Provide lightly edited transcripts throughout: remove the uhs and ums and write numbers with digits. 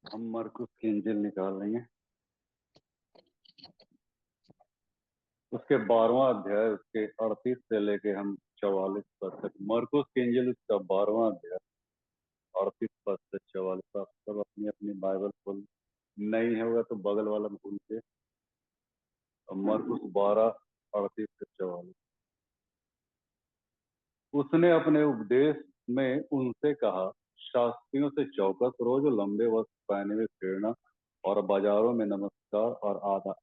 हम मरकुस की इंजिल निकाल लेंगे। उसके 12वां अध्याय उसके 38 से लेके हम 44 पद तक। मरकुस की इंजिल उसका 12वां अध्याय 38 पद से 44। आप सब अपनी अपनी बाइबल खोल, नहीं होगा तो बगल वाला खोल के। मरकुस 12 38 से 44। उसने अपने उपदेश में उनसे कहा, शास्त्रियों से चौकस रोज लंबे वस्त्र पहने हुए फिरना और बाजारों में नमस्कार और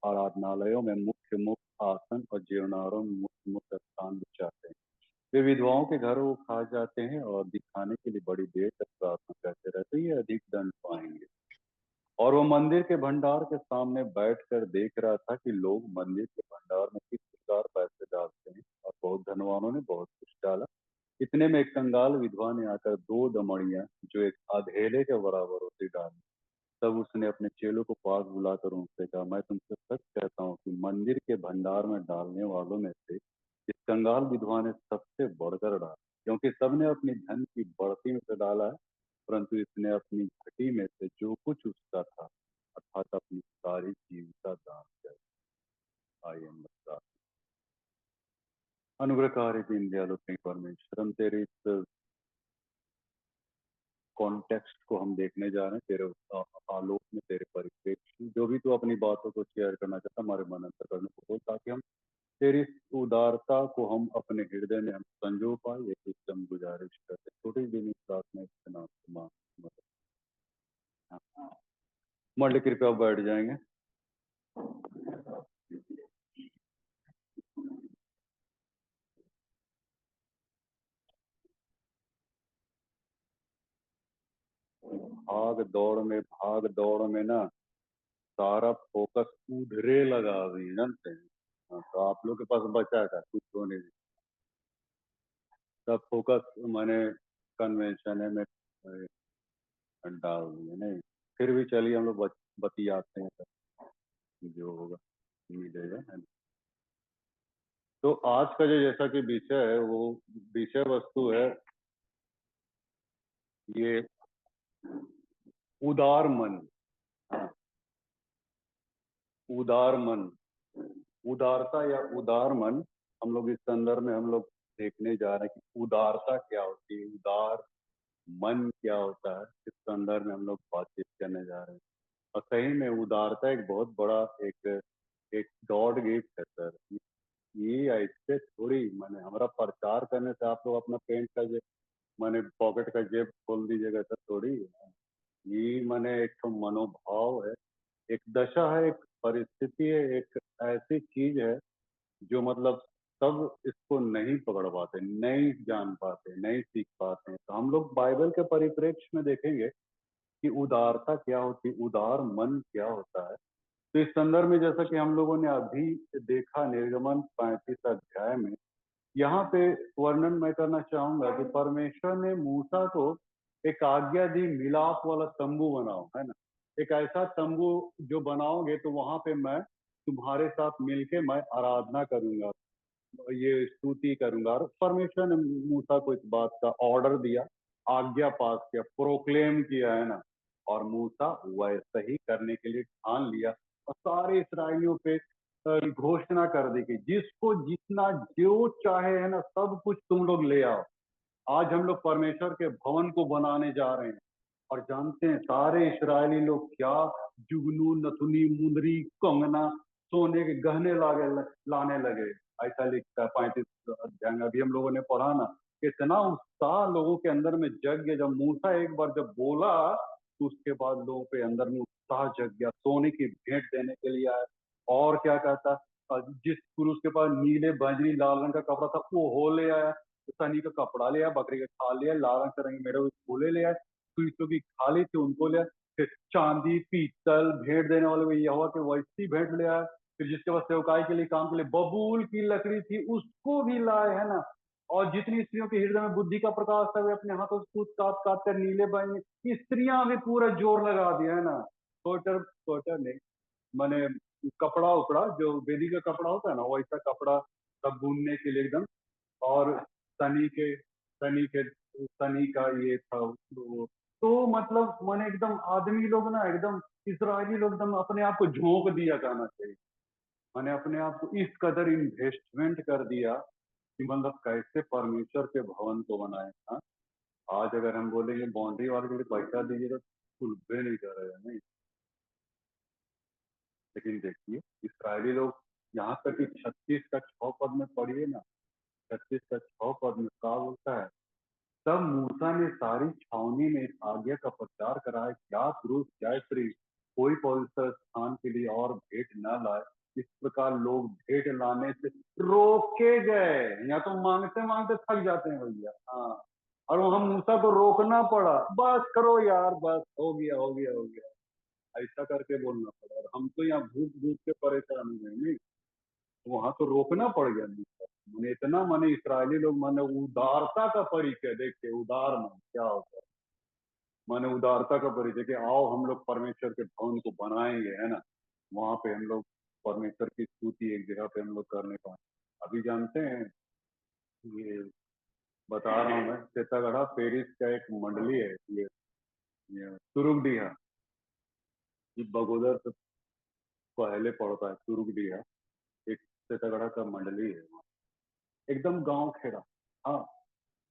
आराधनालयों में मुख्य मुख्य आसन और जीर्णारों में मुख्य मुख्य स्थान बिछाते हैं। वे विधवाओं के घरों को खा जाते हैं और दिखाने के लिए बड़ी देर तक प्रार्थना करते रहते, ये अधिक दंड पाएंगे। और वो मंदिर के भंडार के सामने बैठकर देख रहा था कि लोग मंदिर के भंडार में किस प्रकार पैसे डालते हैं, और बहुत धनवानों ने बहुत कुछ डाला। इतने में एक कंगाल विधवा ने आकर दो दमड़ियां जो एक अधेले के बराबर होती डाली। तब उसने अपने चेलों को पास बुलाकर उनसे कहा, मैं तुमसे सच कहता हूँ कि मंदिर के भंडार में डालने वालों में से इस कंगाल विधवा ने सबसे बढ़कर डाला, क्योंकि सबने अपनी धन की बढ़ती में से डाला है, परंतु इसने अपनी घटी में से जो कुछ उसका था अर्थात अपनी सारी जीविका दान कर। आई एम अनुग्रहकारी दीन दयालु प्रिय परमेश्वर, हम तेरे इस कॉन्टेक्स्ट को हम देखने जा रहे हैं, तेरे आलोक में, तेरे परिप्रेक्ष्य में। जो भी तू अपनी बातों को शेयर करना चाहता, हमारे मन अंतर करने को बोल, ताकि हम तेरी इस उदारता को हम अपने हृदय में हम संजो पाए। ये तुझसे हम गुजारिश करते, छोटी दिन प्रार्थना इसके नाम से मांग। मंडली कृपया बैठ जाएंगे। भाग दौड़ में ना सारा फोकस उधरे लगा हुई जानते हैं। हाँ, तो आप लोग के पास बचा था कुछ होने, सब फोकस मैंने कन्वेंशन है में डाल दिए नहीं। फिर भी चलिए हम लोग बतियाते हैं, जो होगा मिलेगा है ना। तो आज का जो जैसा कि विषय है वो विषय वस्तु है ये उदार मन। हाँ, उदार मन, उदारता या उदार मन। हम लोग इस संदर्भ में हम लोग देखने जा रहे हैं कि उदारता क्या होती है, उदार मन क्या होता है। इस संदर्भ में हम लोग बातचीत करने जा रहे हैं। और सही में उदारता एक बहुत बड़ा एक एक गॉड गिफ्ट है सर। ये ऐसे थोड़ी मैंने हमारा प्रचार करने से आप लोग अपना पेंट का जेब मैंने पॉकेट का जेब खोल दीजिएगा सर, थोड़ी। ये मैंने एक तो मनोभाव है, एक दशा है, एक परिस्थिति है, एक ऐसी चीज है जो मतलब सब इसको नहीं पकड़ पाते, नहीं जान पाते, नहीं सीख पाते हैं। तो हम लोग बाइबल के परिप्रेक्ष्य में देखेंगे कि उदारता क्या होती है, उदार मन क्या होता है। तो इस संदर्भ में जैसा कि हम लोगों ने अभी देखा निर्गमन 35 अध्याय में, यहाँ पे वर्णन मैं करना चाहूंगा कि परमेश्वर ने मूसा को एक आज्ञा दी, मिलाप वाला तंबू बनाओ, है ना। एक ऐसा तंबू जो बनाओगे तो वहां पे मैं तुम्हारे साथ मिलके मैं आराधना करूंगा, ये स्तुति करूंगा। और परमेश्वर ने मूसा को इस बात का ऑर्डर दिया, आज्ञा पास किया, प्रोक्लेम किया, है ना। और मूसा वैसा ही करने के लिए ठान लिया और सारे इसराइलियों पे घोषणा कर दी कि जिसको जितना जो चाहे, है ना, सब कुछ तुम लोग ले आओ। आज हम लोग परमेश्वर के भवन को बनाने जा रहे हैं। और जानते हैं सारे इस्राएली लोग क्या जुगनू, नथुनी, मुंदरी, कंगना, सोने के गहने लाने लगे। ऐसा लिखता है 35 अध्याय में, अभी हम लोगों ने पढ़ा ना। इतना उत्साह लोगों के अंदर में जग गया जब मूसा एक बार जब बोला, तो उसके बाद लोगों के अंदर में उत्साह जग गया, सोने की भेंट देने के लिए आए। और क्या कहता, जिस पुरुष के पास नीले बैंगनी लाल रंग का कपड़ा था वो हो ले आया, सनी का कपड़ा लिया, बकरी का खाल लिया, लाल रंग से रंग मेरे फूले ले आए, पुरुषों की खाली थी उनको ले आए। फिर चांदी पीतल भेंट देने वाले भी यहोवा के वैसी भेंट ले आए। फिर जिसके पास सेवकाई के लिए काम के लिए बबूल की लकड़ी थी उसको भी लाए, है ना। और जितनी स्त्रियों के हृदय में बुद्धि का प्रकाश था वे अपने हाथों से सूत काट काट कर नीले बने, स्त्रियां भी पूरा जोर लगा दिया, है ना। स्वेटर स्वेटर नहीं, मैंने कपड़ा उपड़ा जो वेदी का कपड़ा होता है ना, वैसा कपड़ा सब बुनने के लिए एकदम। और सनी के सनी के सनी का ये था वो, तो मतलब मैंने एकदम आदमी लोग ना एकदम इसराइली लोग एकदम अपने आप को झोंक दिया कहना चाहिए। मैंने अपने आप को इस कदर इन्वेस्टमेंट कर दिया कि मतलब कैसे परमेश्वर के भवन को बनाए। हाँ, आज अगर हम बोलेंगे बाउंड्री वाले के लिए पैसा दीजिए तो कुछ नहीं कर रहे हैं, नहीं। लेकिन देखिए इसराइली लोग यहाँ तक कि 36 का 6 पद में पढ़िए ना, 36 का 6 पद में क्या बोलता है। तब मूसा ने सारी छावनी में इस आज्ञा का प्रचार कराया, क्या पुरुष क्या स्त्री कोई पवित्र स्थान के लिए और भेंट न लाए। इस प्रकार लोग भेंट लाने से रोके गए। या तो मांगते मांगते थक जाते हैं भैया। हाँ, और वहां मूसा को रोकना पड़ा, बस करो यार, बस हो गया हो गया हो गया, ऐसा करके बोलना पड़ा। और हम तो यहाँ भूख भूख के परेशान हो गए, नहीं। वहां तो रोकना पड़ गया मूसा। मैंने इतना, मैंने इसराइली लोग, मैंने उदारता का परिचय देखते, उदार मन क्या होता है। मैंने उदारता का परिचय कि आओ हम लोग परमेश्वर के भवन को बनाएंगे, है ना। वहां पे हम लोग परमेश्वर की स्तुति एक जगह पे हम लोग करने पाए। अभी जानते हैं, ये बता रहा हूँ मैं, सीतागढ़ा पेरिस का एक मंडली है, ये तुरुगडीहा, ये बगोदर से पहले पड़ता है तुरुगडीहा। एक सीतागढ़ा का मंडली है, एकदम गांव खेड़ा। हाँ,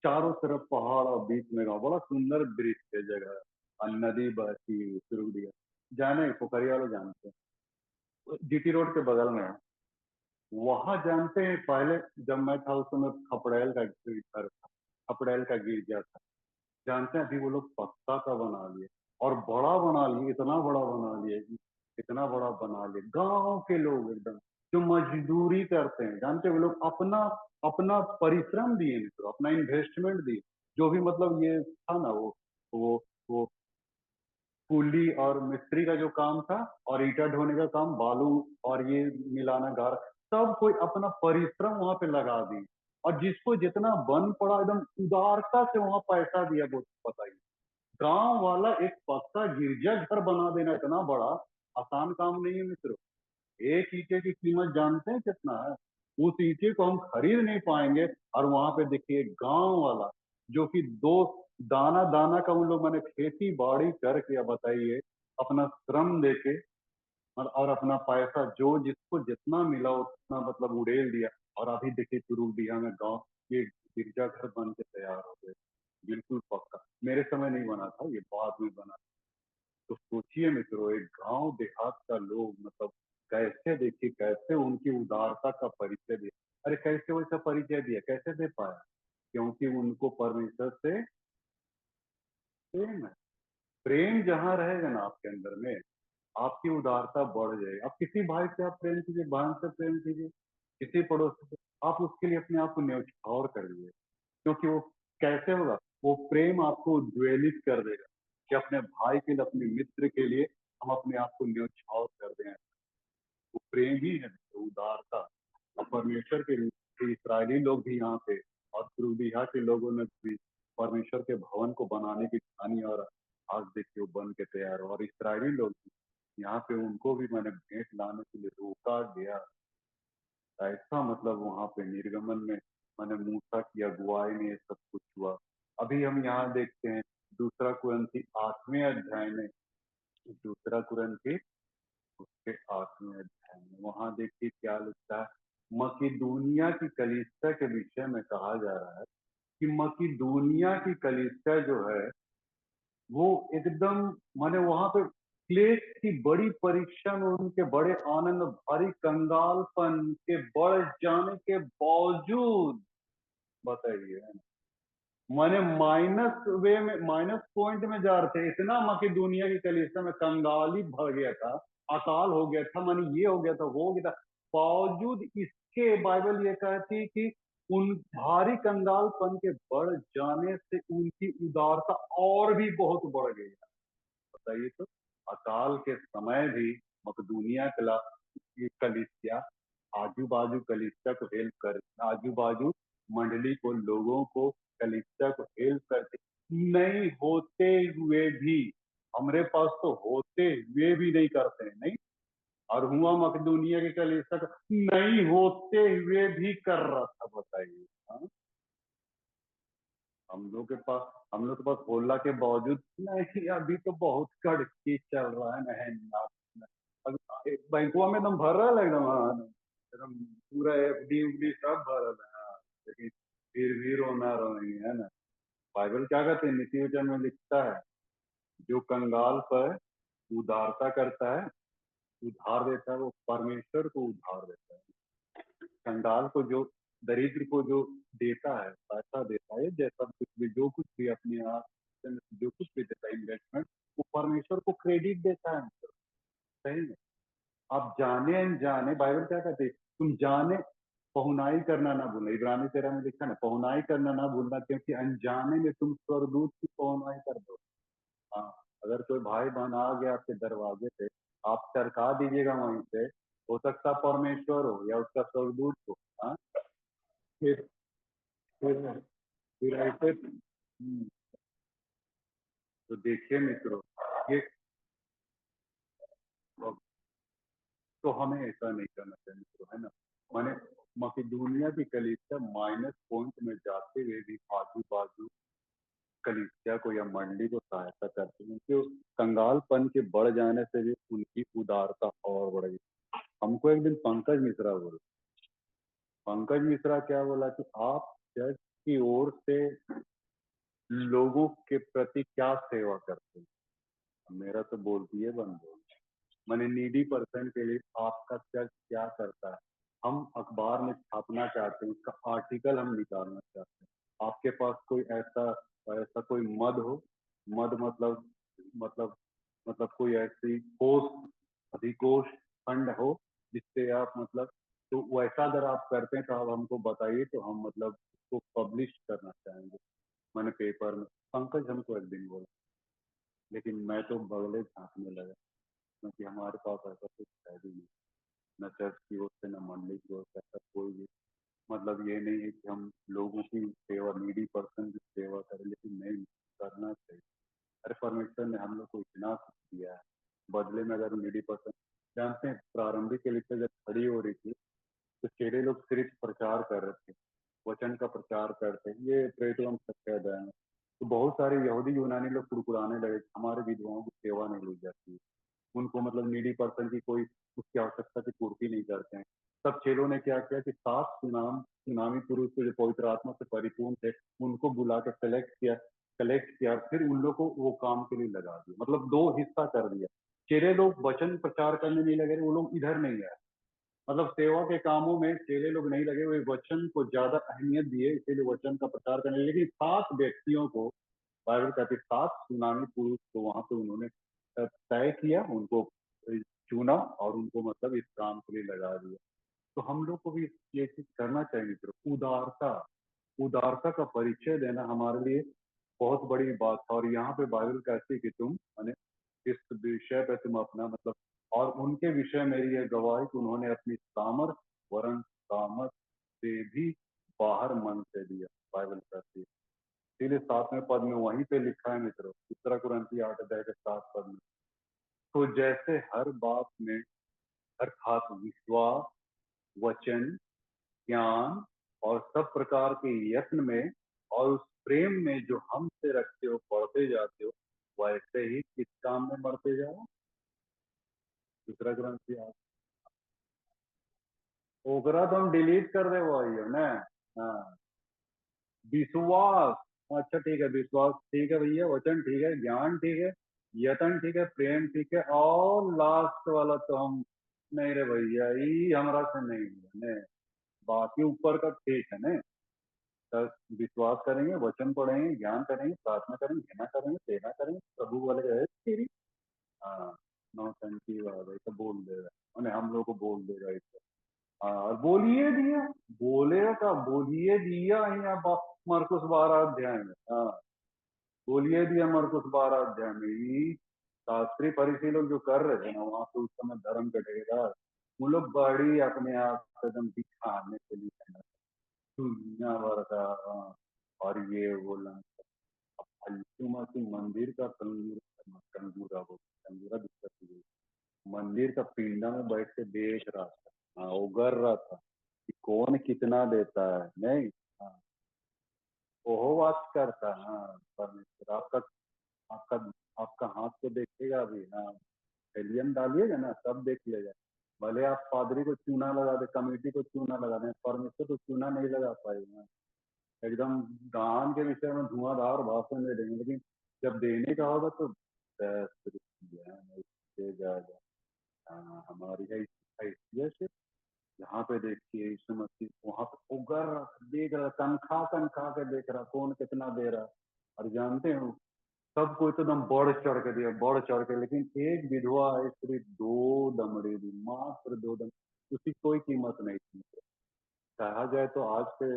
चारों तरफ पहाड़ और बीच में गांव, बड़ा सुंदर दृश्य है जगह। और नदी बहती हुई तुरुगडीहा, जाने पोखरिया वाले जानते हैं, जीटी रोड के बगल में है। वहां जानते हैं, पहले जब मैं था उस समय खपड़ेल का घर था, खपड़ेल का गिरजा था। जानते हैं अभी वो लोग पक्का का बना लिए, और बड़ा बना लिए, इतना बड़ा बना लिए कि इतना बड़ा बना लिए। गांव के लोग एकदम जो मजदूरी करते हैं, जानते हैं वो लोग अपना अपना परिश्रम दिए, मित्रों, अपना इन्वेस्टमेंट दिए। जो भी मतलब ये था ना, वो कुली और मिस्त्री का जो काम था, और ईटा ढोने का काम, बालू और ये मिलाना गार, सब कोई अपना परिश्रम वहां पे लगा दी। और जिसको जितना बन पड़ा एकदम उदारता से वहां पैसा दिया, वो बताइए। गांव वाला एक पक्का गिरजा घर बना देना इतना बड़ा आसान काम नहीं है, मित्रों। एक ईंटे की कीमत जानते हैं कितना है? उस ईंटे को हम खरीद नहीं पाएंगे। और वहां पे देखिए गांव वाला, जो कि दो दाना दाना का उन लोग मैंने खेती बाड़ी करके, अब बताइए, अपना श्रम देके और अपना पैसा जो जिसको जितना मिला उतना मतलब उड़ेल दिया। और अभी देखिए तुरुडिया में गांव, ये गिरजा घर बन के तैयार हो गए, बिल्कुल पक्का। मेरे समय नहीं बना था, ये बाद में बना। तो सोचिए मित्रों, एक गांव देहात का लोग मतलब कैसे, देखिए कैसे उनकी उदारता का परिचय दिया। अरे कैसे वैसा परिचय दिया, कैसे दे पाया? क्योंकि उनको परमेश्वर से प्रेम है। प्रेम जहां रहेगा ना आपके अंदर में, आपकी उदारता बढ़ जाएगी। आप किसी भाई से आप प्रेम कीजिए, बहन से प्रेम कीजिए, किसी पड़ोसी से, आप उसके लिए अपने आप को न्यौछावर करिए। क्योंकि वो कैसे होगा, वो प्रेम आपको उद्वेलित कर देगा कि अपने भाई के लिए, अपने मित्र के लिए हम अपने आप को न्यौछावर कर दें। वो प्रेम ही है, तो उदारता। और परमेश्वर के इस्राएली लोग भी यहाँ पे, और पूर्विया के लोगों ने भी परमेश्वर के भवन को बनाने की ठानी, और आज देखिए वो बन के तैयार हो। और इस्राएली लोग भी यहाँ पे, उनको भी मैंने भेंट लाने के लिए रोका गया। ऐसा मतलब वहां पे निर्गमन में मैंने मूसा की अगुवाई में ये सब कुछ हुआ। अभी हम यहाँ देखते हैं दूसरा कुरिन्थी 8वें अध्याय में, दूसरा कुरिन्थी उसके 8वें अध्याय में वहां देखिए क्या लिखता है। मकिदुनिया की कलीसिया के विषय में कहा जा रहा है कि मकिदुनिया की कलीसिया जो है, वो एकदम, माने वहां पे क्लेश की बड़ी परीक्षा में, उनके बड़े आनंद, भारी कंगालपन के बढ़ जाने के बावजूद, बताइए, माने माइनस वे में, माइनस पॉइंट में जा रहे थे, इतना मकिदुनिया की कलीसिया में कंगाली भर गया था, अकाल हो गया था, माने ये हो गया था, वो हो गया था। बावजूद इसके बाइबल ये कहती कि उन भारी कंगालपन के बढ़ जाने से उनकी उदारता और भी बहुत बढ़ गई। बताइए तो, अकाल के समय भी मकदूनिया की कलीसिया आजू बाजू कलीसिया को हेल्प कर, आजू बाजू मंडली को, लोगों को, कलीसिया को हेल्प करते नहीं होते हुए भी, हमारे पास तो होते हुए भी नहीं करते हैं, नहीं। और हुआ मकदूनिया की कलीसिया का नहीं होते हुए भी कर रहा था, बताइए। हाँ, हम लोग के पास होला के बावजूद नहीं, अभी तो बहुत कड़की चल रहा है ना। अब बैंकुआ में एकदम भर रहा है एकदम, हाँ एकदम पूरा एफडी उफडी सब भर रहा है, हाँ। लेकिन फिर भी रोना रोनी है ना। बाइबल क्या कहते हैं, नीति वचन में लिखता है, जो कंगाल पर उदारता करता है, उधार देता है, वो परमेश्वर को उधार देता है। कंगाल को जो, दरिद्र को जो देता है, पैसा देता है, जैसा कुछ भी, जो कुछ भी अपने आप से जो कुछ भी देता है इन्वेस्टमेंट, वो परमेश्वर को क्रेडिट देता है। सही है। आप जाने अनजाने, बाइबल क्या कहते हैं, तुम जाने पहुनाई करना ना भूलना, इब्रानी 13 में लिखा है ना, पहुनाई करना ना भूलना, क्योंकि अनजाने में तुम स्वर्गदूत की पहुनाई कर दो। हाँ, अगर कोई भाई बहन आ गया आपके दरवाजे पे, आप टरका दीजिएगा वहीं से, हो सकता परमेश्वर हो या उसका स्वर्गदूत हो। हाँ, फिर फिर फिर ऐसे तो देखिए मित्रों, ये तो हमें ऐसा नहीं करना चाहिए मित्रों, है ना। माने मकेदुनिया की कलीसिया माइनस पॉइंट में जाते हुए भी आजू बाजू कलीसिया को या मंडी को सहायता करते हैं, क्योंकि कंगालपन के बढ़ जाने से भी उनकी उदारता और बढ़ गई। हमको एक दिन पंकज मिश्रा बोले, पंकज मिश्रा क्या बोला कि आप चर्च की ओर से लोगों के प्रति क्या सेवा करते हैं। मेरा तो बोल दिए बंद हो, मैंने नीडी पर्सन के लिए आपका चर्च क्या करता है। हम अखबार में छापना चाहते हैं, उसका आर्टिकल हम निकालना चाहते हैं। आपके पास कोई ऐसा ऐसा कोई मद हो, मद मतलब मतलब कोई ऐसी कोष, अधिकोष फंड हो, जिससे आप मतलब, तो वैसा अगर आप करते हैं तो आप हमको बताइए, तो हम मतलब उसको पब्लिश करना चाहेंगे, मैंने पेपर में। पंकज हमको एक दिन बोला, लेकिन मैं तो बगले झांकने लगा, क्योंकि हमारे पास ऐसा कुछ है भी नहीं, न चर्च की ओर से, न मंडी की ओर से ऐसा कोई भी। मतलब ये नहीं है कि हम लोगों की सेवा, नीडी पर्सन की सेवा करें, लेकिन नहीं करना चाहिए। अरे परमेश्वर ने हम लोग को इतना कुछ दिया है, बदले में अगर नीडी पर्सन, जानते हैं प्रारंभिक के लिए जब खड़ी हो रही थी, तो चेहरे लोग सिर्फ प्रचार कर रहे थे, वचन का प्रचार करते हैं, ये प्रेरितों सत्य अध्याय में। तो बहुत सारे यहूदी यूनानी लोग कुड़कुड़ाने लगे, हमारे विधवाओं की सेवा नहीं ली जाती है, उनको मतलब नीडी पर्सन की कोई उसकी आवश्यकता की पूर्ति नहीं करते हैं। तब चेलों ने क्या किया कि 7 सुनामी पुरुष जो पवित्र आत्मा से परिपूर्ण थे, उनको बुला के कलेक्ट किया, फिर उन लोग को वो काम के लिए लगा दिया, मतलब दो हिस्सा कर दिया। चेले लोग वचन प्रचार करने नहीं लगे, वो लोग इधर नहीं आए, मतलब सेवा के कामों में चेले लोग नहीं लगे, वे वचन को ज्यादा अहमियत दिए, इसीलिए वचन का प्रचार करने लगे। लेकिन 7 व्यक्तियों को, बाइबल कहती है 7 सुनामी पुरुष को वहां पे उन्होंने तय किया, उनको चुना और उनको मतलब इस काम के लिए लगा दिया। तो हम लोग को भी ये चीज करना चाहिए मित्रों, उदारता, उदारता का परिचय देना हमारे लिए बहुत बड़ी बात है। और यहाँ पे बाइबल कहती है कि तुम माने इस विषय पे तुम अपना मतलब, और उनके विषय मेरी यह गवाही कि उन्होंने अपनी सामर्थ वरन सामर्थ से भी बाहर मन से दिया, बाइबल कहती है। इसीलिए 7वें पद में वहीं पे लिखा है मित्रों, दूसरा कुरिन्थियों 8 अध्याय के 7 पद में, तो जैसे हर बात में अर्थात विश्वास, वचन, ज्ञान और सब प्रकार के यत्न में और उस प्रेम में जो हमसे रखते हो, बढ़ते जाते हो, वैसे ही किस काम में बढ़ते जाओ। दूसरा ग्रंथ, ओकरा तो हम डिलीट कर दे वही ना। हाँ, विश्वास, अच्छा ठीक है, विश्वास ठीक है भैया, वचन ठीक है, ज्ञान ठीक है, यतन ठीक है, प्रेम ठीक है, और लास्ट वाला तो हम नहीं रे भैया, ये हमारा से नहीं है ने। बाकी ऊपर का ठीक है ने। तो विश्वास करेंगे, वचन पढ़ेंगे, ज्ञान करेंगे, प्रार्थना करेंगे, घृणा करेंगे, सेवा करेंगे, प्रभु वाले है तेरी। हाँ, नौटंकी वाला तो बोल देगा, उन्हें हम लोग को बोल देगा इसको। हाँ, और बोलिए दिया, बोलेगा का बोलिए दिया यहाँ मरकुस 12 अध्याय में। हाँ, बोलिए दिया मरकुस 12 अध्याय में, ये शास्त्री फरीसी लोग जो कर रहे थे ना वहां पे उस समय धर्म का ठेकेदार, वो लोग बड़ी अपने आप को एकदम दिखाने के लिए है ना, दुनिया भर का। हाँ, और ये बोला यीशु मसीह मंदिर का कंगूरा कंगूरा दिक्कत हुई, मंदिर का पिंडा में बैठ के देख रहा था, हाँ, उगर रहा था कि कौन कितना देता है नहीं। हाँ, वो वॉच करता है, हाँ परमेश्वर आपका, आपका आपका हाथ को देखेगा अभी, हाँ एलियन डालिएगा ना सब देख लेगा। भले आप पादरी को चूना लगा दे, कमेटी को चूना लगा दें, परमेश्वर को चूना नहीं लगा पाएगा। एकदम दान के विषय में धुआंधार भाषण दे देंगे, लेकिन जब देने का होगा तो बस इससे ज्यादा हमारी हैसियत है। यहाँ पे देखिए यीशु मसीह वहां पे उगर रहा, देख रहा, तनखा के देख रहा कौन कितना दे रहा। और जानते हो सब कोई तो एकदम बढ़ चढ़ के दिया, बढ़ चढ़ के, लेकिन एक विधवा स्त्री 2 दमड़ी दी, मात्र 2 दमड़ी, उसकी कोई कीमत नहीं थी। कहा जाए तो आज के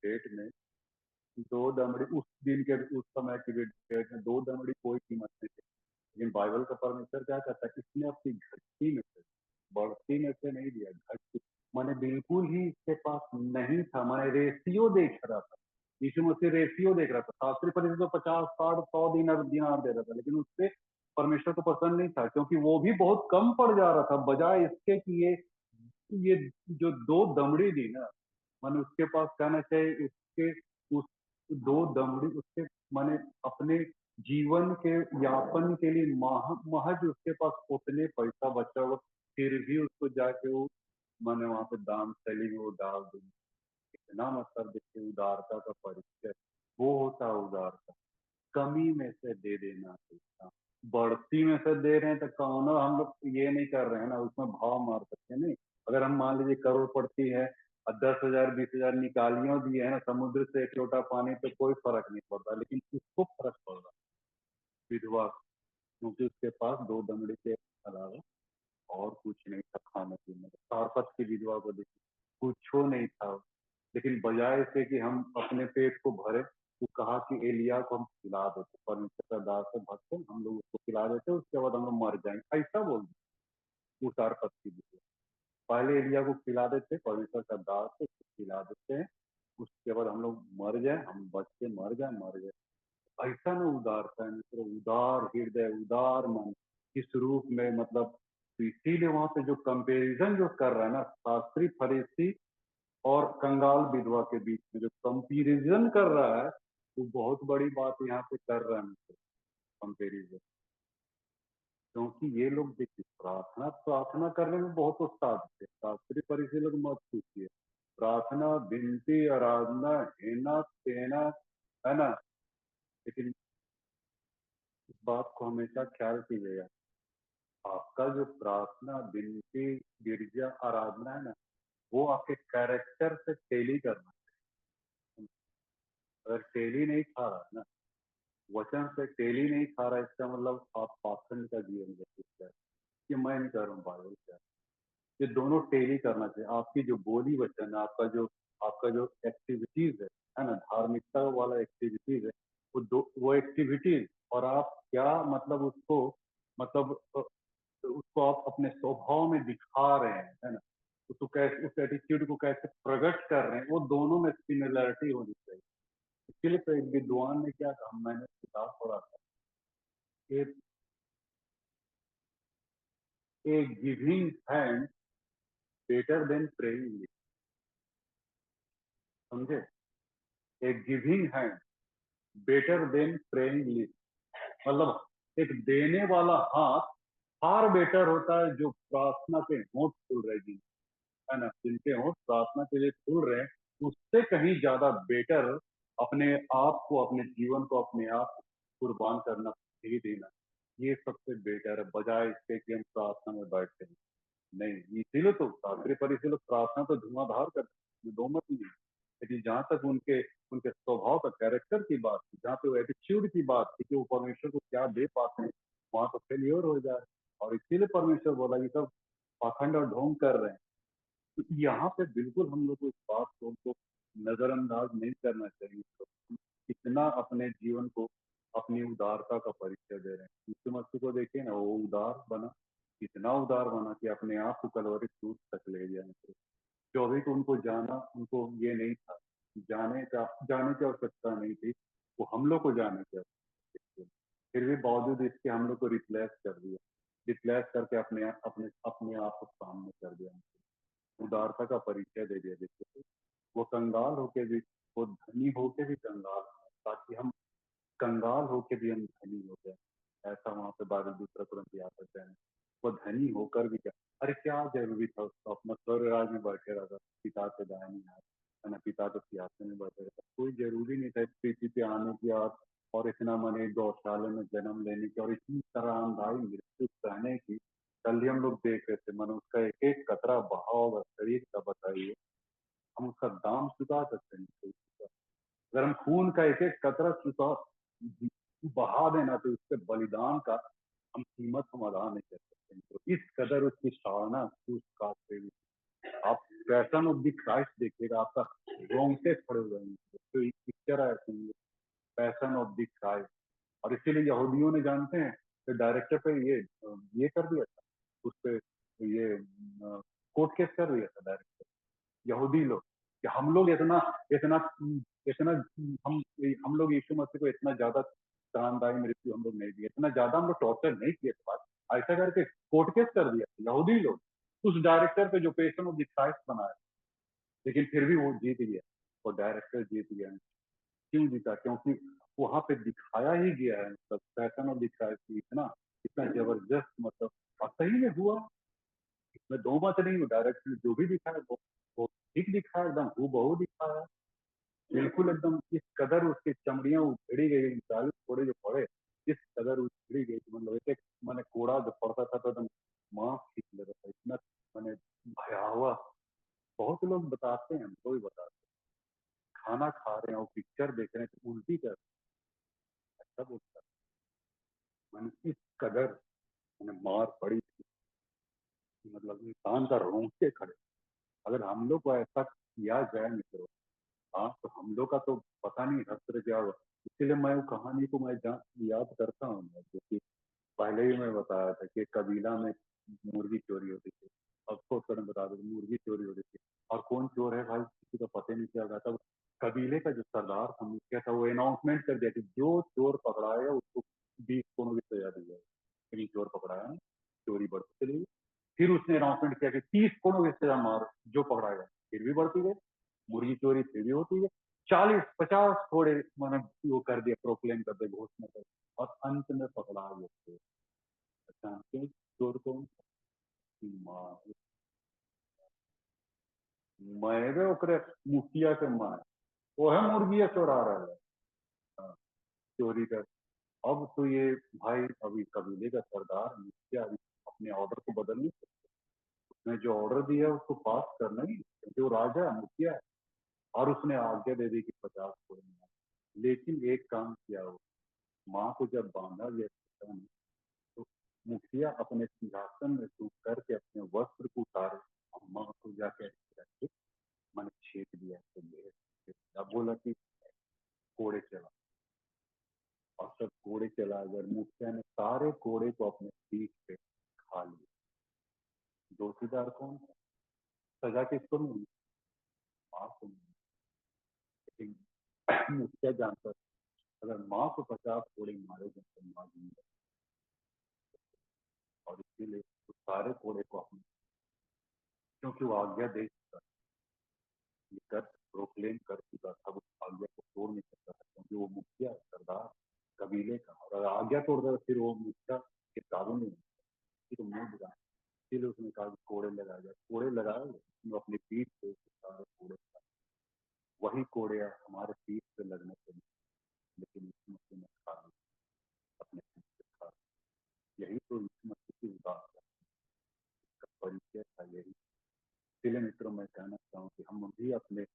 डेट में 2 दमड़ी, उस दिन के उस समय की डेट में 2 दमड़ी कोई कीमत नहीं थी। लेकिन बाइबल का परमेश्वर क्या कहता है, इसने अपनी घटती में से, बढ़ती में से नहीं दिया, घटती, माने बिल्कुल ही इसके पास नहीं था, माने रेशियो देख रहा था। यीशु मसीह रेशियो देख रहा था। शास्त्री फरीसी तो 50 60 100 दिनार दे रहा था, लेकिन उससे परमेश्वर को पसंद नहीं था, क्योंकि वो भी बहुत कम पड़ जा रहा था, बजाय इसके कि ये जो 2 दमड़ी दी ना, माने उसके पास कहना चाहिए उसके, उस 2 दमड़ी उसके, माने अपने जीवन के यापन के लिए महज उसके पास उतने पैसा बचा हुआ, फिर भी उसको जाके वो माने वहां पे दान थैली में वो डाल दूंगी। इतना मतलब देखिए उदारता का परिचय, वो होता है उदारता। कमी में से दे देना सीखना, बढ़ती में से दे रहे हैं तो कौन, हम लोग ये नहीं कर रहे हैं ना, उसमें भाव मार सकते हैं नहीं। अगर हम मान लीजिए करोड़पति है और 10,000 20,000 निकालियों दिए है ना समुद्र से एक लोटा पानी, तो कोई फर्क नहीं पड़ता, लेकिन उसको फर्क पड़ रहा है विधवा, क्योंकि उसके पास 2 दमड़ी के अलावा और कुछ नहीं था खाने पीने का। सारपत की विधवा को देखिए कुछ नहीं था, लेकिन बजाय से कि हम अपने पेट को भरे, वो कहा कि एलिया को हम खिला देते, परमेश्वर का दास है भक्त है, हम लोग उसको खिला देते, उसके बाद हम लोग मर जाएंगे, ऐसा बोल दिया। वो सारपत की विधवा, पहले एलिया को खिला देते, परमेश्वर का दास है उसको खिला देते हैं, उसके बाद हम लोग मर जाए, हम बच के मर जाए। ऐसा ना उदारता है मित्र, उदार हृदय, उदार मन इस रूप में, मतलब तो इसीलिए वहां पे जो कंपैरिजन जो कर रहा है ना शास्त्री फरीसी और कंगाल विधवा के बीच में जो कंपैरिजन कर रहा है, वो बहुत बड़ी बात यहाँ पे कर रहा है मित्र, कंपैरिजन। क्योंकि ये लोग देखिए प्रार्थना प्रार्थना करने में बहुत उस्ताद थे, शास्त्री फरीसी लोग मत पूछिए, प्रार्थना विनती आराधना हेना तेना, है ना। लेकिन इस बात को हमेशा ख्याल कीजिएगा, आपका जो प्रार्थना विनती गिरजा आराधना है ना, वो आपके कैरेक्टर से टेली करना है। अगर टेली नहीं खा रहा है ना, वचन से टेली नहीं खा रहा है, इसका मतलब आप पाखंड का जीवन व्यतीत कर, ये मैं नहीं कर रहा हूँ, बाइबल क्या, ये दोनों टेली करना चाहिए। आपकी जो बोली वचन है, आपका जो एक्टिविटीज है ना, धार्मिकता वाला एक्टिविटीज है, वो एक्टिविटीज, और आप क्या मतलब उसको, मतलब उसको आप अपने स्वभाव में दिखा रहे हैं, है ना, उसको कैसे, उस एटीट्यूड को कैसे प्रकट कर रहे हैं, वो दोनों में सिमिलरिटी होनी चाहिए। इसके लिए तो एक विद्वान ने क्या कहा, मैंने किताब पढ़ा था, a giving hand better than praying, समझे, a giving hand better than praying lips. मतलब एक देने वाला हाथ फार बेटर होता है, जो प्रार्थना के होंठ खुल रहे जी, है ना, जिनके होंठ प्रार्थना के लिए खुल रहे हैं, उससे कहीं ज्यादा बेटर अपने आप को, अपने जीवन को, अपने आप को कुर्बान करना, दे देना, ये सबसे बेटर है, बजाय इसके कि हम प्रार्थना में बैठते हैं। नहीं, इसीलिए तो शास्त्री पर इसीलिए प्रार्थना तो धुआंधार करते हैं, दो मत नहीं। लेकिन जहां तक उनके उनके स्वभाव का, कैरेक्टर की बात थी, जहाँ पे वो एटीट्यूड की बात थी कि वो परमेश्वर को क्या दे पाते हैं, वहां तो फेलियर हो जाए। और इसीलिए परमेश्वर बोला ये सब पाखंड और ढोंग कर रहे हैं। तो यहाँ पे बिल्कुल हम लोग को इस बात को उनको नजरअंदाज नहीं करना चाहिए, तो कितना अपने जीवन को, अपनी उदारता का परिचय दे रहे हैं। यीशु मसीह को देखिए ना, वो उदार बना, इतना उदार बना कि अपने आप को कलवरी क्रूस तक ले गया। जो अभी तो उनको जाना, उनको ये नहीं था, जाने की आवश्यकता नहीं थी, वो हम लोग को जाने की आवश्यकता थी। फिर भी बावजूद इसके हम लोग को रिप्लेस कर दिया, रिप्लेस करके अपने आप को सामने कर दिया, उदारता का परिचय दे दिया। देखिए वो कंगाल होके भी वो धनी होके भी कंगाल है, ताकि हम कंगाल होके भी हम धनी हो गए। ऐसा वहां पे बारह दूसरा तुरंत याद करते हैं। वो धनी होकर भी क्या, अरे क्या जरूरी था उसको अपना स्वर्ग राज में बैठे रहता, पिता से दाहिनी हाथ, है ना, पिता के सिंहासन में बैठे रहता, कोई जरूरी नहीं था इस पृथ्वी पे आने की और इतना मने गौशाले में जन्म लेने की और इतनी आरामदायी मृत्यु सहने की। कल ही हम लोग देख रहे थे, मैंने उसका एक एक कतरा बहाव होगा शरीर का, बताइए हम उसका दाम चुका सकते हैं? अगर हम खून का एक एक कतरा चुका बहा देना तो उसके बलिदान का हम कीमत हम अदा नहीं कर सकते। तो इस कदर उसकी साधना उस काट पे आप पैसन ऑफ द क्राइस्ट देखिएगा, आपका रोंगटे खड़े हो जाएंगे। तो एक पिक्चर है पैसन ऑफ द क्राइस्ट, और इसीलिए यहूदियों ने जानते हैं तो डायरेक्टर पे ये कर दिया था, उस पे ये कोर्ट केस कर दिया था डायरेक्टर, यहूदी लोग, कि हम लोग इतना इतना इतना हम लोग यीशु मसीह को इतना ज्यादा त्राणदायी मृत्यु हम लोग नहीं दिए, इतना ज्यादा हम लोग टॉर्चर नहीं किए थे, ऐसा करके कोर्ट केस कर दिया यहूदी लोग उस डायरेक्टर पे जो पेशन ऑफ द क्राइस्ट बनाया। लेकिन फिर भी वो जीत गया, वो डायरेक्टर जीत गया। क्यों जीता? क्योंकि वहां पे दिखाया ही गया है, मतलब पैशन ऑफ द क्राइस्ट इतना इतना जबरदस्त, मतलब और सही में हुआ। मैं दो बात नहीं हूँ, डायरेक्टर जो भी दिखाया वो ठीक दिखाया, एकदम हूबहू दिखाया, बिल्कुल एकदम इस कदर उसकी चमड़ियां उधेड़ी गई, 40 कोड़े जो पड़े इस कदर उधेड़ी गई, मतलब एक एक मैंने कोड़ा जो पड़ता था तो एकदम मांस खींच लेता था, इतना मैंने भयावह। बहुत लोग बताते हैं, हमको भी बताते हैं, खाना खा रहे हैं और पिक्चर देख रहे हैं तो उल्टी कर ऐसा बोलता है। मैंने इस कदर मैंने मार पड़ी थी, मतलब इंसान का रोंगटे खड़े। अगर हम लोग को ऐसा किया जाए मित्रों, हाँ, तो हम लोग का तो पता नहीं हस्त्र क्या हुआ। इसीलिए मैं वो कहानी को मैं याद करता हूँ, जो कि पहले ही मैं बताया था कि एक कबीला में मुर्गी चोरी होती थी। सबको उत्तर में बता दो, मुर्गी चोरी होती थी, और कौन चोर है भाई किसी को पता नहीं चल रहा था। कबीले का जो सरदार था मुखिया था, वो अनाउंसमेंट कर दिया कि जो चोर पकड़ाएगा उसको 20 कोनों की सजा दी जाएगी। लेकिन चोर पकड़ाया नहीं, चोरी बढ़ती चली गई। फिर उसने अनाउंसमेंट किया कि 30 कोनों की सजा मारो जो पकड़ाएगा, फिर भी बढ़ती गई, मुर्गी चोरी फिर भी होती है। 40-50 थोड़े मैंने वो कर दिया, प्रोक्लेम कर दिया, घोषणा कर, और अंत में पकड़ा गया। जानते चोर कौन? मैं ओकरे मुखिया के मार वो है मुर्गिया चोरा रहा है। हाँ, चोरी कर। अब तो ये भाई अभी कबीले का सरदार मुखिया अपने ऑर्डर को बदल नहीं सकते। उसने जो ऑर्डर दिया है उसको पास करना ही, क्योंकि वो राजा है, मुखिया है, और उसने आज्ञा दे दी कि 50 कोड़े मार। लेकिन एक काम किया, वो माँ को जब बांधा गया तो मुखिया अपने सिंहासन में सूख करके अपने वस्त्र को उतारे और माँ को जाके रखे, मैंने छेद दिया तो अब बोला कि कोड़े चला, और सब कोड़े चला, अगर मुखिया ने सारे कोड़े को अपने पीठ पे खा लिया। दोषीदार कौन है? सजा किसको मिली? माँ को मिली। लेकिन मुखिया जानता था, अगर माँ को 50 कोड़े मारे जाए तो माँ जिंदा, और इसीलिए तो सारे कोड़े को अपने, क्योंकि वो आज्ञा दे चुका, ये कर प्रोक्लेम कर चुका था, उस आज्ञा को तोड़ नहीं सकता था, क्योंकि वो मुखिया सरदार कबीले का, और अगर आज्ञा तोड़ दे फिर वो मुखिया के काबू नहीं होता, तो मुंह दिखा। इसीलिए उसने कहा कि कोड़े लगाए जाए, कोड़े लगाए, उसने अपनी पीठ पे सारे कोड़े, वही कोड़े हमारे पीठ पे लगने चाहिए, लेकिन यीशु मसीह ने खा लिया, अपने पीठ पे खा लिया। यही तो यीशु मसीह की उदाहरण का परिचय था, यही। इसलिए मित्रों मैं कहना चाहूँ कि हम भी अपने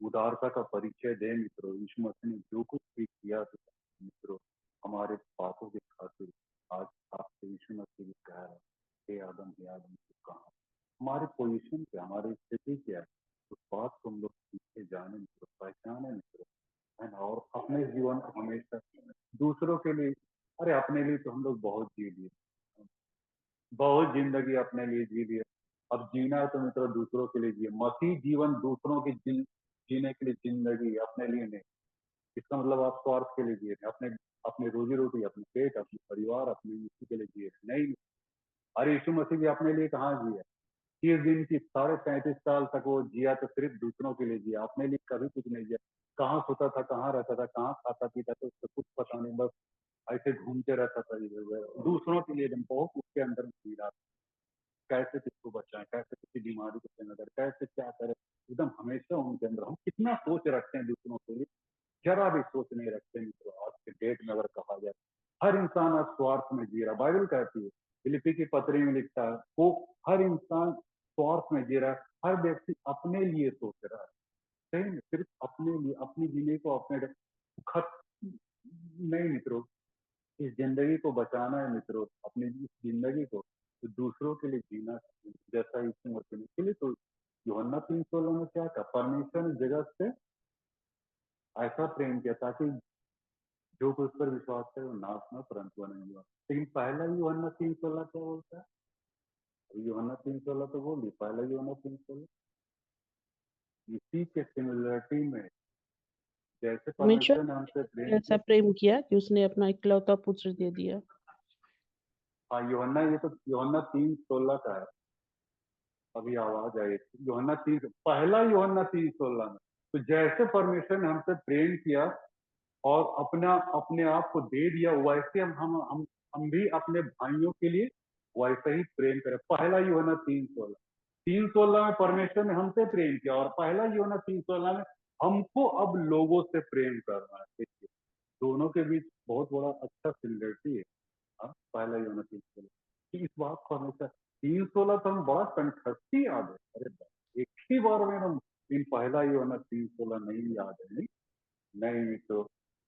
उदारता का परिचय दें मित्रों। यीशु मसीह ने जो कुछ भी किया तो मित्रों हमारे पापों के खातिर आज आपसे यीशु मसीह भी कह रहा है, हे आदम तू कहाँ? हमारे पोजीशन क्या, हमारी स्थिति क्या है, उस बात को हम लोग सीखे जाने मित्रों, पहचाने मित्रों, है ना। और अपने जीवन को हमेशा दूसरों के लिए, अरे अपने लिए तो हम लोग बहुत जी लिए, बहुत जिंदगी अपने लिए जी लिए। अब जीना है तो मित्रों दूसरों के लिए जिए। मसीह जीवन दूसरों की जीने के लिए जिंदगी, अपने लिए नहीं। इसका मतलब आप स्वार्थ के लिए जिए, अपने अपने रोजी रोटी, अपने पेट, अपने परिवार, अपने यीशु के लिए जिए नहीं। अरे यीशु मसीह भी अपने लिए कहाँ जिए? 30 दिन की 37.5 साल तक वो जिया तो सिर्फ दूसरों के लिए जिया, अपने लिए कभी कुछ नहीं जिया। कहाँ सोता था, कहाँ रहता था, कहाँ खाता पीता था, उसको कुछ पता नहीं, बस ऐसे घूमते रहता था इधर उधर। दूसरों के लिए एकदम बहुत उसके अंदर पीड़ा, कैसे किसको बचाएं, कैसे किसी बीमारी को से नजर, कैसे क्या करें, एकदम हमेशा उनके अंदर। हम कितना सोच रखते हैं दूसरों के लिए, जरा भी सोच नहीं रखते हैं। तो आज के डेट में अगर कहा जाए, हर इंसान आज स्वार्थ में जी रहा। बाइबल कहती है, फिलिपी की पत्री में लिखता है, वो हर इंसान स्वार्थ में जी रहा है, हर व्यक्ति अपने लिए सोच रहा है। सही में सिर्फ अपने लिए, अपनी जिंदगी को अपने खत नहीं मित्रों, इस जिंदगी को बचाना है मित्रों, अपनी इस जिंदगी को तो दूसरों के लिए जीना चाहिए, जैसा यीशु मसीह ने। इसलिए तो यूहन्ना 3:16 में क्या कहा, परमेश्वर ने जगत से ऐसा प्रेम किया ताकि जो कोई उस पर विश्वास करे वो नाश न परंतु नहीं हुआ। लेकिन पहला यूहन्ना 3:16 क्या बोलता है? यूहन्ना 3:16 तो बोली, पहला यूहन्ना 3:16 इसी के सिमिलरिटी में, जैसे परमेश्वर परमेश्वर ने हमसे ने प्रेम ऐसा किया। प्रेम किया कि उसने अपना इकलौता पुत्र दे दिया। हाँ यूहन्ना, ये तो यूहन्ना 3:16 का है। अभी आवाज आई यूहन्ना 3, पहला यूहन्ना 3:16 में, तो जैसे परमेश्वर ने हमसे प्रेम किया और अपना अपने आप को दे दिया, वैसे हम भी अपने भाइयों के लिए वैसे ही प्रेम करें। पहला यूहन्ना 3:16, 3:16 में परमेश्वर ने हमसे प्रेम किया, और पहला यूहन्ना 3:16 में हमको अब लोगों से प्रेम करना है। देखिए दोनों के बीच बहुत बड़ा अच्छा सिमिलरिटी है। हाँ, पहला यूहन्ना 3:16 कि इस बात को हमेशा 3:16 तो हम बड़ा कंठस्थी याद है। अरे एक ही बार में हम इन पहला यूहन्ना 3:16 नहीं याद है। नहीं नहीं तो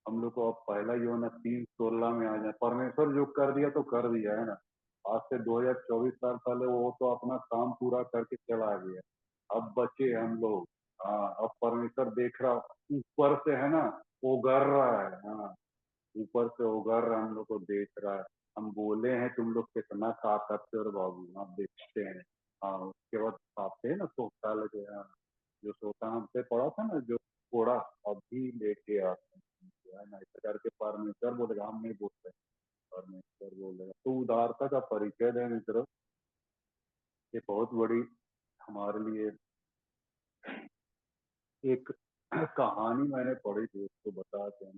हम लोग को अब पहला यूहन्ना 3:16 में आ जाए। परमेश्वर जो कर दिया तो कर दिया है ना। आज से 2024 साल पहले वो तो अपना काम पूरा करके चला गया। अब बचे हम लोग। हाँ, अब परमेश्वर देख रहा ऊपर से है ना, वो कर रहा है। हाँ, ऊपर से उगर हम लोग को देख रहा है। हम बोले हैं तुम लोग कितना का करते हो बाबू, आप देखते हैं। हाँ, उसके बाद आते हैं ना सोता लगे। हाँ, जो सोता हमसे पड़ा था ना, जो कोड़ा अभी लेके आते हैं ना, ऐसा करके परमेश्वर बोलेगा, हम नहीं बोलते, परमेश्वर बोलेगा। तो उदारता का परिचय है मित्रों, ये बहुत बड़ी हमारे लिए एक कहानी मैंने पढ़ी थी, उसको बताते हैं।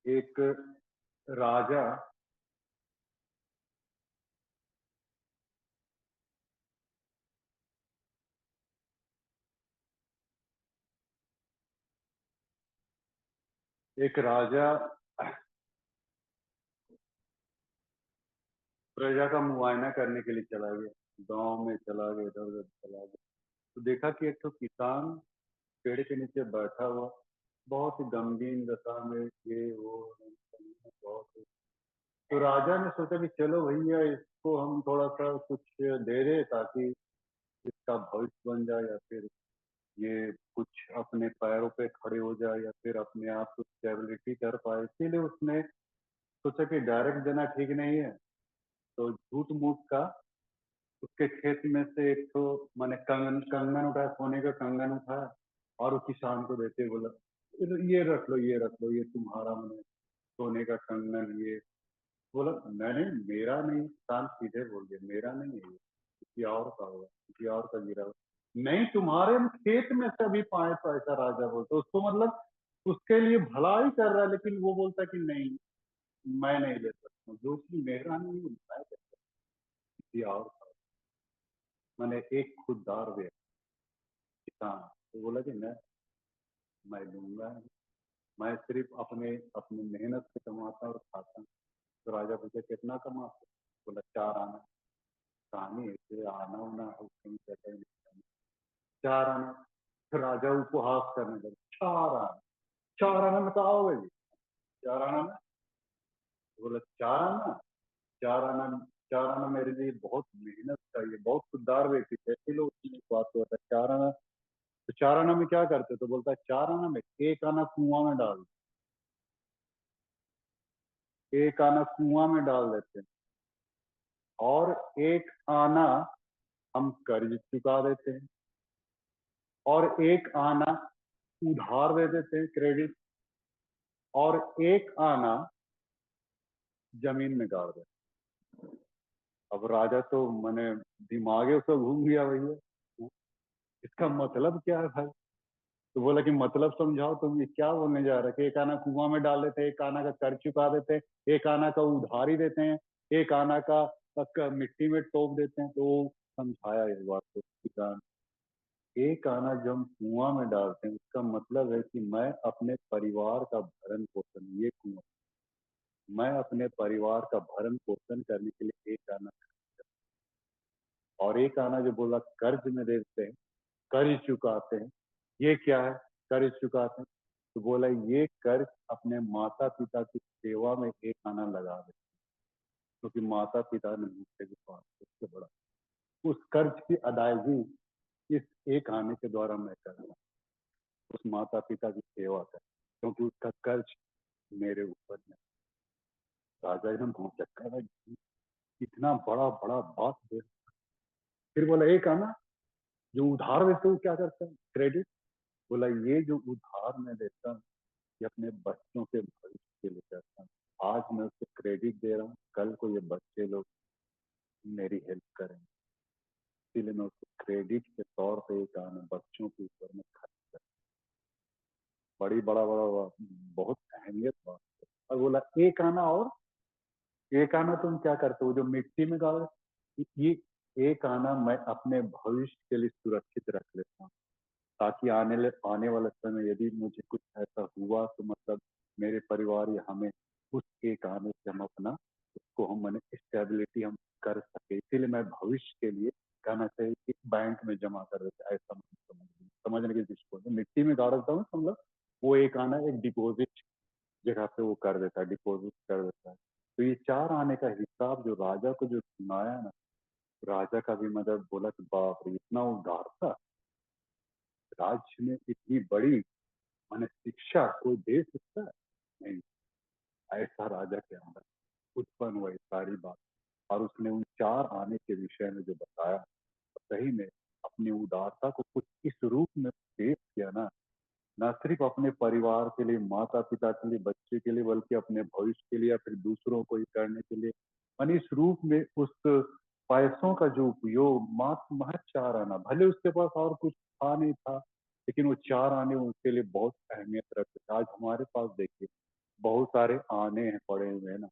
एक राजा, एक राजा प्रजा का मुआयना करने के लिए चला गया, गांव में चला गया, इधर उधर चला गया। तो देखा कि एक तो किसान पेड़ के नीचे बैठा हुआ, बहुत ही गमगीन दशा में, ये वो बहुत। तो राजा ने सोचा कि चलो भैया इसको हम थोड़ा सा कुछ दे दे ताकि इसका भविष्य बन जाए, या फिर ये कुछ अपने पैरों पे खड़े हो जाए, या फिर अपने आप कुछ स्टेबिलिटी कर पाए। इसीलिए उसने सोचा कि डायरेक्ट देना ठीक नहीं है, तो झूठ मूठ का उसके खेत में से एक तो मैंने कंगन कंगन उठाया, सोने का कंगन उठाया, और उस किसान को देते बोला, ये रख लो, ये रख लो, ये तुम्हारा मैंने सोने का कंगन। ये बोला मैंने, मेरा नहीं। किसान सीधे बोल दिया, मेरा नहीं है, ये किसी और का होगा, किसी और का गिरा हुआ। नहीं, तुम्हारे खेत में से अभी पाए तो, ऐसा राजा बोलता। उसको मतलब उसके लिए भलाई कर रहा है, लेकिन वो बोलता कि नहीं, मैं नहीं ले सकता, जो चीज मेरा नहीं है, मैं किसी और का। मैंने एक खुददार व्यक्ति, किसान, तो बोला कि मैं लूंगा नहीं। मैं सिर्फ अपने अपनी मेहनत से कमाता और खाता हूँ। तो राजा पूछे कितना कमाते? बोला 4 आना। कहानी ऐसे आना होना उसमें कहते हैं 4 आना। फिर राजा उपहास करने लगे, 4 आना, 4 आना में कहा होगा जी, 4 आना में। बोला 4 आना, 4 आना, 4 आना मेरे लिए बहुत मेहनत चाहिए, बहुत खुददार व्यक्ति थे, ऐसे लोग इस बात को होता है 4 आना। तो 4 आना में क्या करते? तो बोलता है 4 आना में एक आना कुआं में डाल, एक आना कुआं में डाल देते हैं, और एक आना हम कर्ज चुका देते हैं, और एक आना उधार दे देते हैं, क्रेडिट, और एक आना जमीन में गाड़ देते हैं। अब राजा तो मैंने दिमागे उसका घूम गया भैया, इसका मतलब क्या है भाई? तो बोला कि मतलब समझाओ, तुम ये क्या बोलने जा रहे थे? एक आना कुआं में डाल देते हैं, एक आना का कर चुका देते हैं, एक आना का उधारी देते हैं, एक आना का मिट्टी में टोप देते हैं। तो वो समझाया इस बात को किसान, एक आना जो हम कुआं में डालते हैं उसका मतलब है कि मैं अपने परिवार का भरण पोषण, ये कुआं, मैं अपने परिवार का भरण पोषण करने के लिए एक आना, और एक आना जो बोला कर्ज में देते हैं, कर्ज चुकाते हैं, ये क्या है? कर्ज चुकाते हैं, तो बोला ये कर्ज अपने माता पिता की सेवा में एक आना लगा दे, क्योंकि माता पिता ने मुझसे भी पास उससे बड़ा, उस कर्ज की अदायगी इस एक आने के द्वारा मैं कर रहा हूँ, उस माता पिता की सेवा कर, क्योंकि उसका कर्ज मेरे ऊपर है। राजा एकदम भूख चक्कर है, इतना बड़ा बड़ा बात दे। फिर बोला एक आना जो उधार देते हो क्या करता है? क्रेडिट। बोला ये जो उधार मैं देता हूँ ये अपने बच्चों के भविष्य के लिए करता हूँ। आज मैं उसको क्रेडिट दे रहा हूँ, कल को ये बच्चे लोग मेरी हेल्प करेंगे, इसीलिए मैं उसको क्रेडिट के तौर पे एक आना बच्चों के ऊपर में खर्च कर, बड़ी बड़ा बड़ा बहुत अहमियत बात है। और बोला एक आना, और एक आना तुम क्या करते हो जो मिट्टी में गाड़, ये एक आना मैं अपने भविष्य के लिए सुरक्षित रख लेता हूँ, ताकि आने वाले समय यदि मुझे कुछ ऐसा हुआ तो मतलब मेरे परिवार या हमें उस एक आने से हम अपना उसको हम मैंने स्टेबिलिटी हम कर सके, इसीलिए मैं भविष्य के लिए कहना चाहिए कि बैंक में जमा कर देते, ऐसा समझने की कोशिश करो, मिट्टी में गाड़ता हूँ मतलब वो एक आना एक डिपॉजिट जगह पे वो कर देता है, डिपॉजिट कर देता है। तो ये चार आने का हिसाब जो राजा को जो सुनाया ना, राजा का भी मतलब बोला कि बाप रे इतना उदार था, राज्य में इतनी बड़ी माने शिक्षा कोई दे सकता है? नहीं, ऐसा राजा के अंदर उत्पन्न हुआ ये सारी बात। और उसने उन चार आने के विषय में जो बताया, सही में अपनी उदारता को कुछ इस रूप में पेश किया ना, न सिर्फ अपने परिवार के लिए, माता पिता के लिए, बच्चे के लिए, बल्कि अपने भविष्य के लिए या फिर दूसरों को ही करने के लिए, यानी इस रूप में उस पैसों का जो उपयोग मात्र महज चार आना, भले उसके पास और कुछ था नहीं था, लेकिन वो चार आने उनके लिए बहुत अहमियत रखते थे। आज हमारे पास देखिए बहुत सारे आने हैं पड़े हुए हैं ना,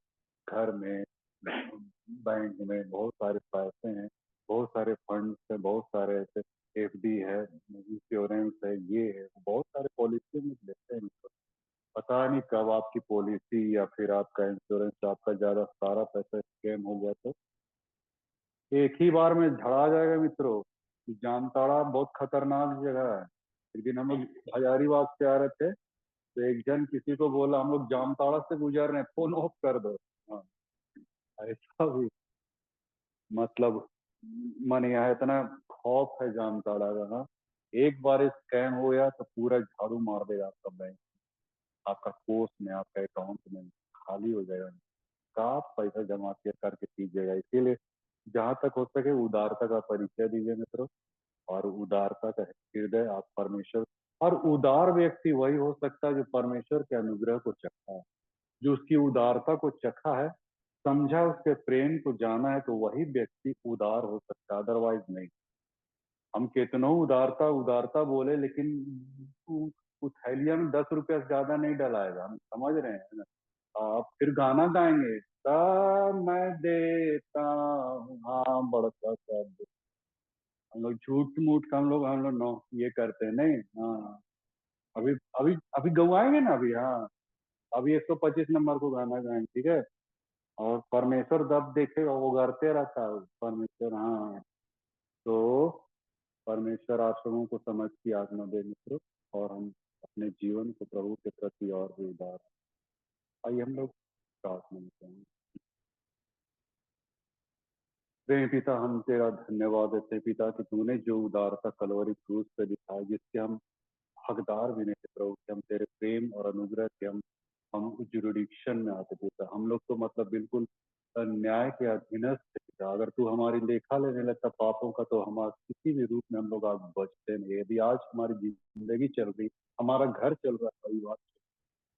घर में, बैंक में बहुत सारे पैसे हैं, बहुत सारे फंड्स है, बहुत सारे ऐसे एफडी है, इंश्योरेंस है, ये है, बहुत सारे पॉलिसी में लेते हैं। पता नहीं कब आपकी पॉलिसी या फिर आपका इंश्योरेंस आपका ज्यादा सारा पैसा स्कैम हो गया तो एक ही बार में झड़ा जाएगा मित्रों। जामताड़ा बहुत खतरनाक जगह है। एक दिन हम लोग हजारीबाग से आ रहे थे, तो एक जन किसी को बोला हम लोग जामताड़ा से गुजर रहे हैं, फोन ऑफ कर दो। हाँ, ऐसा भी मतलब माने यहाँ इतना खौफ है जामताड़ा का। हाँ, एक बार स्कैम हो गया तो पूरा झाड़ू मार देगा आपका बैंक, आपका कोष में, आपका अकाउंट में खाली हो जाएगा, का आप पैसा जमा के करके कीजिएगा। इसीलिए जहां तक हो सके उदारता का परिचय दीजिए मित्रों, और उदारता का हृदय आप परमेश्वर, और उदार व्यक्ति वही हो सकता है जो परमेश्वर के अनुग्रह को चखा है, जो उसकी उदारता को चखा है, समझा, उसके प्रेम को जाना है, तो वही व्यक्ति उदार हो सकता है, अदरवाइज नहीं। हम कितनों उदारता उदारता बोले, लेकिन वो थैलिया में 10 रुपया से ज्यादा नहीं डलाएगा, हम समझ रहे हैं ना। आप फिर गाना गाएंगे, सब मैं देता हूँ, हाँ बड़का सब, हम लोग झूठ मूठ का हम लोग नो ये करते हैं नहीं। हाँ, अभी अभी अभी गवाएंगे ना अभी। हाँ, अभी 125 नंबर को गाना गाएंगे, ठीक है। और परमेश्वर दब देखेगा वो करते रहता है परमेश्वर। हाँ, तो परमेश्वर आप सबों को समझ की आत्मा दे मित्रों, और हम अपने जीवन को प्रभु के प्रति और भी उदार। आइए हम लोग प्रार्थना में करेंगे। प्रेम पिता, हम तेरा धन्यवाद देते हैं पिता कि तूने जो उदारता कलवरी क्रूस पे दिखाई, जिसके हम हकदार भी नहीं थे प्रभु, कि हम तेरे प्रेम और अनुग्रह के हम उस जुरिडिक्शन में आते पिता। हम लोग तो मतलब बिल्कुल न्याय के अधीनस्थ थे पिता। अगर तू हमारी लेखा लेने लगता पापों का तो हम आज किसी भी रूप में हम लोग आज बचते नहीं। यदि आज हमारी जिंदगी चल रही, हमारा घर चल रहा, परिवार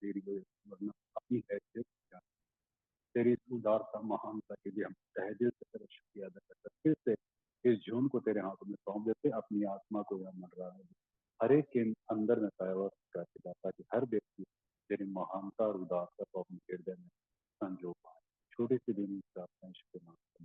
तेरी वजह से, वरना अपनी हैसियत क्या, तेरी इस उदारता महानता के लिए हम तहे दिल से तेरा शुक्रिया अदा करते, फिर से इस जून को तेरे हाथों में सौंप देते, अपनी आत्मा को यहाँ मर रहा है। हर एक के अंदर में पाया हुआ प्रार्थना ताकि हर व्यक्ति तेरी महानता और उदारता को अपने हृदय में संजो पाए। छोटी सी दिन प्रार्थना ईश्वर के नाम से